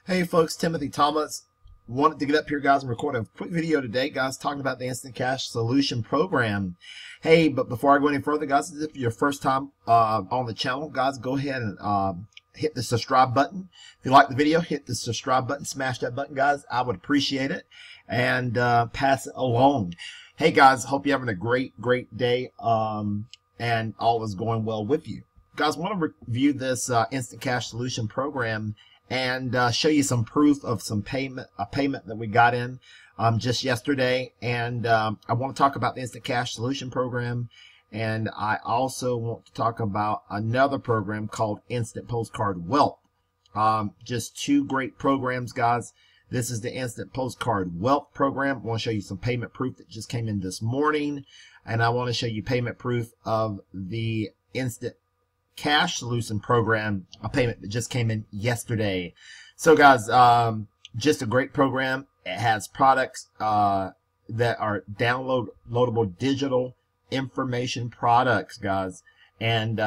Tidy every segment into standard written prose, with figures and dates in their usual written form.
Hey folks, Timothy Thomas. Wanted to get up here, guys, and record a quick video today, guys, talking about the Instant Cash Solution Program. Hey, but before I go any further, guys, if you're your first time on the channel, guys, go ahead and hit the subscribe button. If you like the video, hit the subscribe button, smash that button, guys. I would appreciate it, and pass it along. Hey, guys, hope you're having a great day, and all is going well with you. Guys, I want to review this Instant Cash Solution Program and show you some proof of a payment that we got in just yesterday. And I want to talk about the Instant Cash Solution Program, and I also want to talk about another program called Instant Postcard Wealth. Just two great programs, guys. This is the Instant Postcard Wealth Program. I want to show you some payment proof that just came in this morning, and I want to show you payment proof of the Instant Cash Solution Program, a payment that just came in yesterday. So guys, just a great program. It has products that are downloadable digital information products, guys, and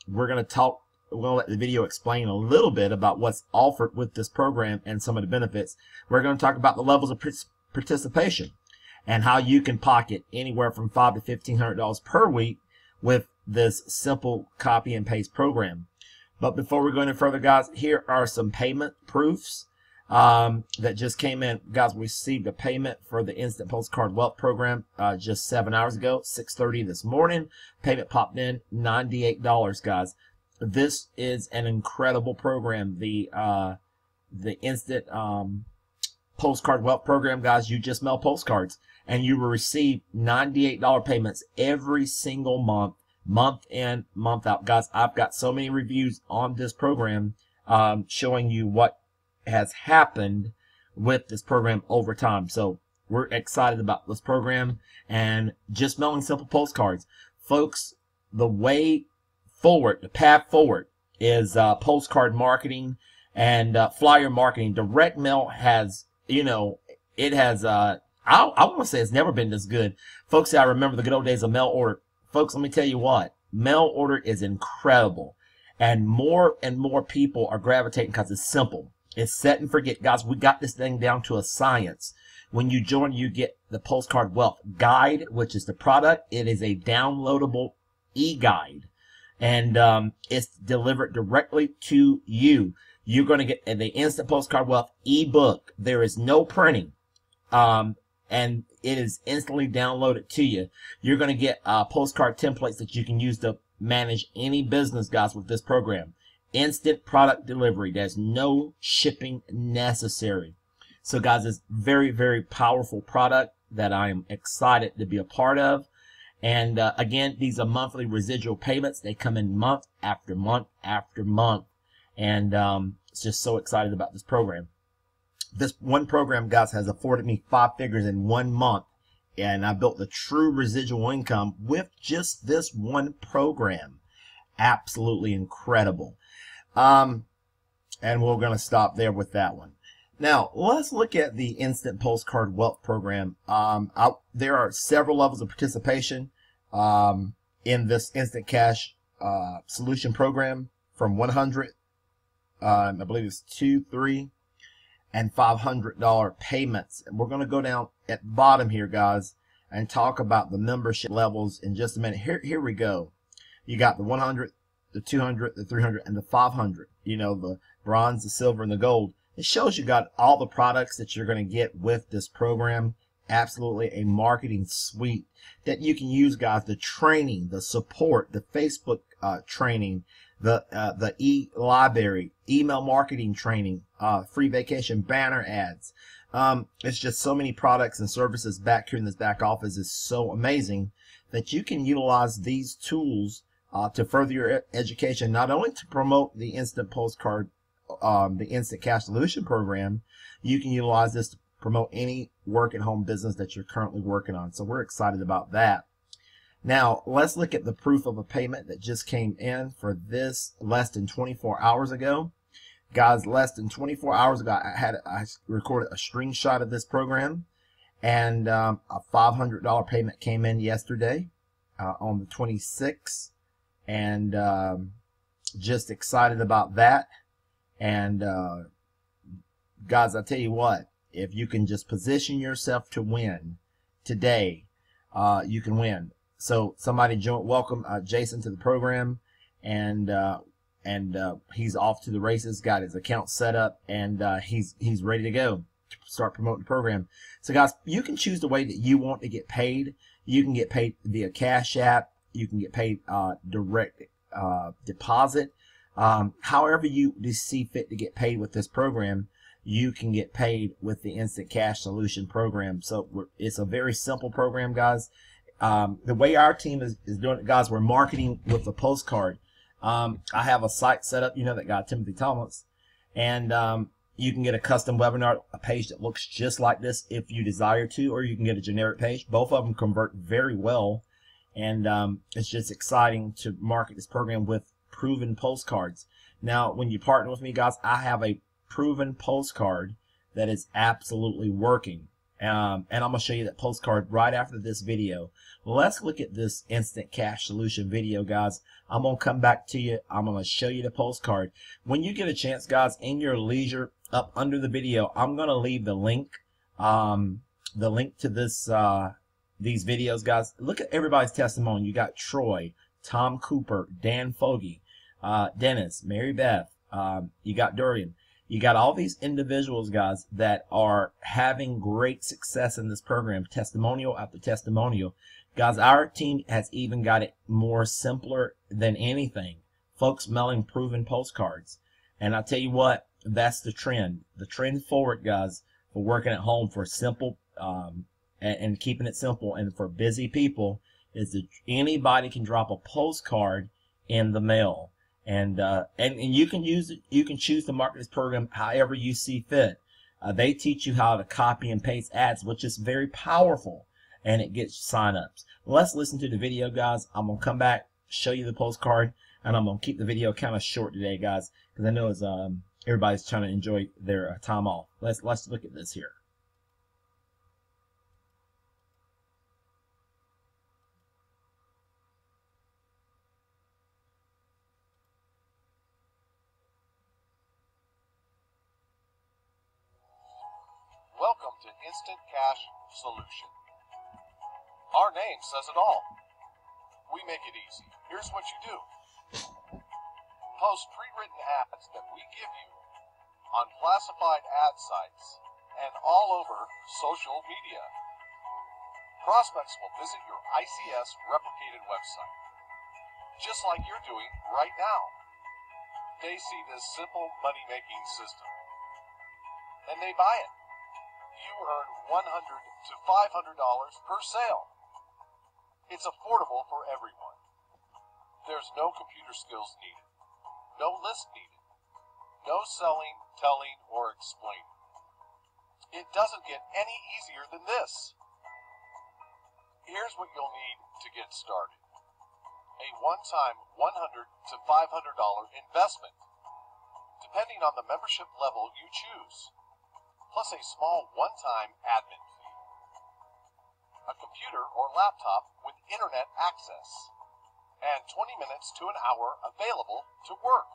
we're going to let the video explain a little bit about what's offered with this program and some of the benefits. We're going to talk about the levels of participation and how you can pocket anywhere from $500 to $1,500 per week with this simple copy and paste program. But before we go any further, guys, here are some payment proofs that just came in. Guys, we received a payment for the Instant Postcard Wealth Program just 7 hours ago, 6:30 this morning. Payment popped in, $98, guys. This is an incredible program. The Instant Postcard Wealth Program, guys, you just mail postcards and you will receive $98 payments every single month, month in, month out. Guys, I've got so many reviews on this program showing you what has happened with this program over time. So we're excited about this program and just mailing simple postcards. Folks, the way forward, the path forward is postcard marketing and flyer marketing. Direct mail has, it has, I want to say it's never been this good. Folks, I remember the good old days of mail order. Folks, let me tell you what, mail order is incredible. And more people are gravitating because it's simple. It's set and forget. Guys, we got this thing down to a science. When you join, you get the Postcard Wealth Guide, which is the product. It is a downloadable e-guide. And it's delivered directly to you. You're going to get the Instant Postcard Wealth ebook. There is no printing. And it is instantly downloaded to you. You're going to get postcard templates that you can use to manage any business, guys, with this program. Instant product delivery. There's no shipping necessary. So, guys, it's very powerful product that I am excited to be a part of. And again, these are monthly residual payments. They come in month after month after month. And it's just so excited about this program. This one program, guys, has afforded me 5 figures in 1 month, and I built the true residual income with just this one program. Absolutely incredible. And we're going to stop there with that one. Now, let's look at the Instant Postcard Wealth Program. There are several levels of participation in this Instant Cash Solution Program, from 100, I believe it's 2, 3, and $500 payments. And we're going to go down at the bottom here, guys, and talk about the membership levels in just a minute. Here we go. You got the 100, the 200, the 300, and the 500. The bronze, the silver, and the gold. It shows you got all the products that you're going to get with this program. Absolutely a marketing suite that you can use, guys. The training, the support, the Facebook training, the e-library, email marketing training, free vacation banner ads. It's just so many products and services back here in this back office. Is so amazing that you can utilize these tools to further your education, not only to promote the Instant Postcard, the Instant Cash Solution Program. You can utilize this to promote any work at home business that you're currently working on. So we're excited about that. Now, let's look at the proof of a payment that just came in for this less than 24 hours ago. Guys, less than 24 hours ago, I recorded a screenshot of this program, and a $500 payment came in yesterday on the 26th, and just excited about that. And guys, I tell you what, if you can just position yourself to win today, you can win. So somebody welcome Jason to the program, and he's off to the races. Got his account set up, and he's ready to go to start promoting the program. So guys, you can choose the way that you want to get paid. You can get paid via Cash App. You can get paid direct deposit. However you see fit to get paid with this program, you can get paid with the Instant Cash Solution program. So it's a very simple program, guys. The way our team is doing it, guys, we're marketing with the Postcard. I have a site set up, you know, that guy Timothy Thomas, and you can get a custom webinar, a page that looks just like this if you desire to, or you can get a generic page. Both of them convert very well, and it's just exciting to market this program with proven postcards. Now, when you partner with me, guys, I have a proven postcard that is absolutely working. And I'm going to show you that postcard right after this video. Let's look at this Instant Cash Solution video, guys. I'm going to come back to you. I'm going to show you the postcard. When you get a chance, guys, in your leisure, up under the video, I'm going to leave the link to this these videos, guys. Look at everybody's testimony. You got Troy, Tom Cooper, Dan Fogy, Dennis, Mary Beth, you got Durian. You got all these individuals, guys, that are having great success in this program, testimonial after testimonial. Guys, our team has even got it more simpler than anything. Folks mailing proven postcards. And I tell you what, that's the trend. The trend forward, guys, for working at home, for simple and keeping it simple, and for busy people, is that anybody can drop a postcard in the mail. And you can use it. You can choose to market this program however you see fit. They teach you how to copy and paste ads, which is very powerful, and it gets sign-ups. Let's listen to the video, guys. I'm gonna come back, show you the postcard, and I'm gonna keep the video kind of short today, guys, because I know it's everybody's trying to enjoy their time off. Let's look at this here. Welcome to Instant Cash Solution. Our name says it all. We make it easy. Here's what you do. Post pre-written ads that we give you on classified ad sites and all over social media. Prospects will visit your ICS replicated website, just like you're doing right now. They see this simple money-making system, and they buy it. You earn $100 to $500 per sale. It's affordable for everyone. There's no computer skills needed, no list needed, no selling, telling, or explaining. It doesn't get any easier than this. Here's what you'll need to get started. A one-time $100 to $500 investment, depending on the membership level you choose, plus a small one-time admin fee. A computer or laptop with internet access, and 20 minutes to an hour available to work.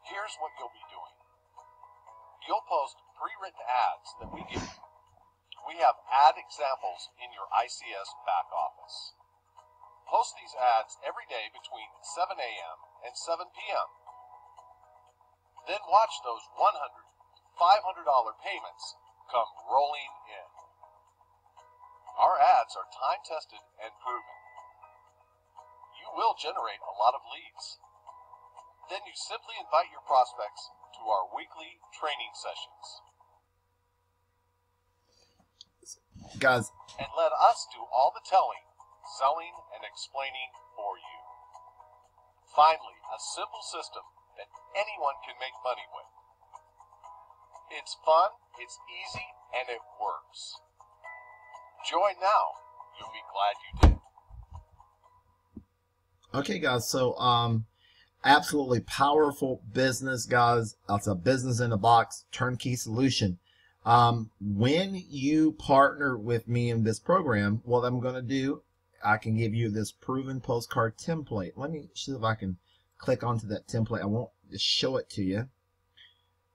Here's what you'll be doing. You'll post pre-written ads that we give you. We have ad examples in your ICS back office. Post these ads every day between 7 a.m. and 7 p.m. Then watch those $100, $500 payments come rolling in. Our ads are time-tested and proven. You will generate a lot of leads. Then you simply invite your prospects to our weekly training sessions. Guys, and let us do all the telling, selling, and explaining for you. Finally, a simple system that anyone can make money with. It's fun, it's easy, and it works. Join now. You'll be glad you did. okay, guys, so absolutely powerful business, guys. It's a business in a box, turnkey solution. When you partner with me in this program, what I'm going to do, I can give you this proven postcard template. Let me see if I can click onto that template. I won't just show it to you.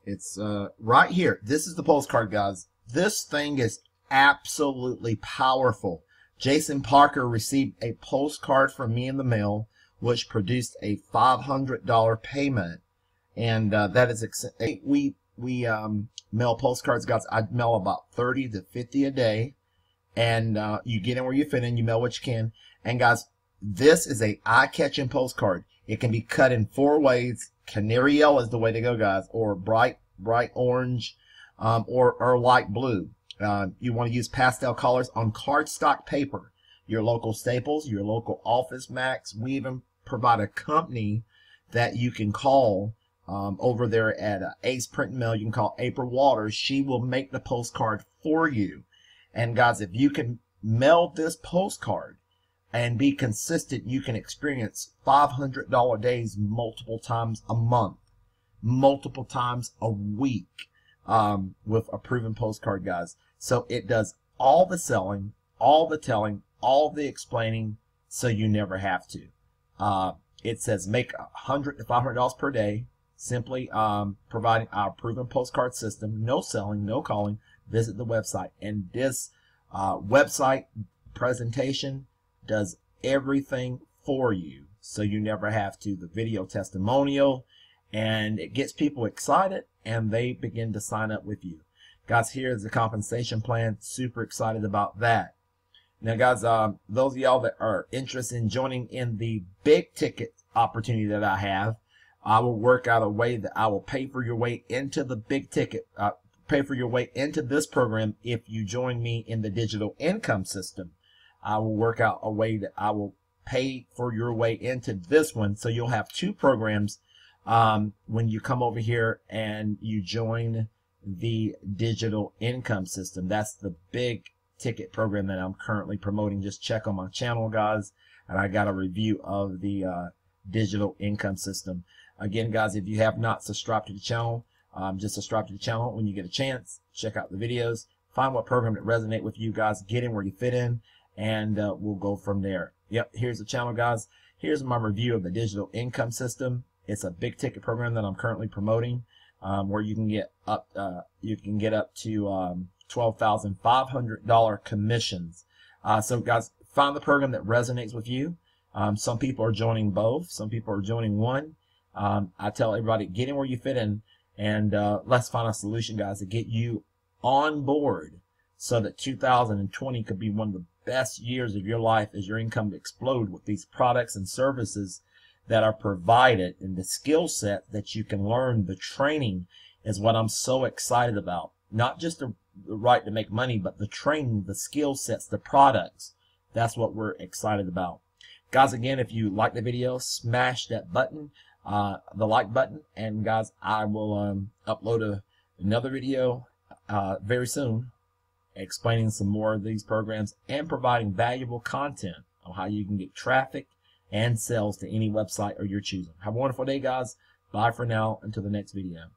It's right here. This is the postcard, guys. This thing is absolutely powerful. Jason Parker received a postcard from me in the mail, which produced a $500 payment, and that is we mail postcards, guys. I mail about 30 to 50 a day, and you get in where you fit in. You mail what you can, and guys, this is a eye-catching postcard. It can be cut in 4 ways. Canary yellow is the way to go, guys, or bright orange, or light blue. You want to use pastel colors on cardstock paper. Your local Staples, your local Office Max. We even provide a company that you can call over there at Ace Print and Mail. You can call April Waters. She will make the postcard for you. And guys, if you can mail this postcard and be consistent, you can experience $500 days multiple times a month, multiple times a week, with a proven postcard, guys. So it does all the selling, all the telling, all the explaining, so you never have to. It says make $100 to $500 per day, simply providing our proven postcard system. No selling, no calling. Visit the website, and this website presentation does everything for you, so you never have to. The video testimonial, and it gets people excited, and they begin to sign up with you. Guys, here's the compensation plan. Super excited about that. Now, guys, those of y'all that are interested in joining in the big ticket opportunity that I have, I will work out a way that I will pay for your way into the big ticket, pay for your way into this program if you join me in the digital income system. I will work out a way that I will pay for your way into this one, so you'll have 2 programs when you come over here and you join the digital income system. That's the big ticket program that I'm currently promoting. Just check on my channel, guys, and I got a review of the digital income system. Again, guys, if you have not subscribed to the channel, just subscribe to the channel when you get a chance. Check out the videos, find what program that resonate with you, guys. Get in where you fit in, and we'll go from there. Yep, here's the channel, guys. Here's my review of the digital income system. It's a big ticket program that I'm currently promoting, where you can get up to $12,500 commissions. So, guys, find the program that resonates with you. Some people are joining both. Some people are joining one. I tell everybody, get in where you fit in, and let's find a solution, guys, to get you on board, so that 2020 could be one of the best years of your life as your income explode with these products and services that are provided, and the skill set that you can learn. The training is what I'm so excited about. Not just the right to make money, but the training, the skill sets, the products. That's what we're excited about. Guys, again, if you like the video, smash that button, the like button, and guys, I will upload another video very soon explaining some more of these programs and providing valuable content on how you can get traffic and sales to any website of your choosing. Have a wonderful day, guys. Bye for now. Until the next video.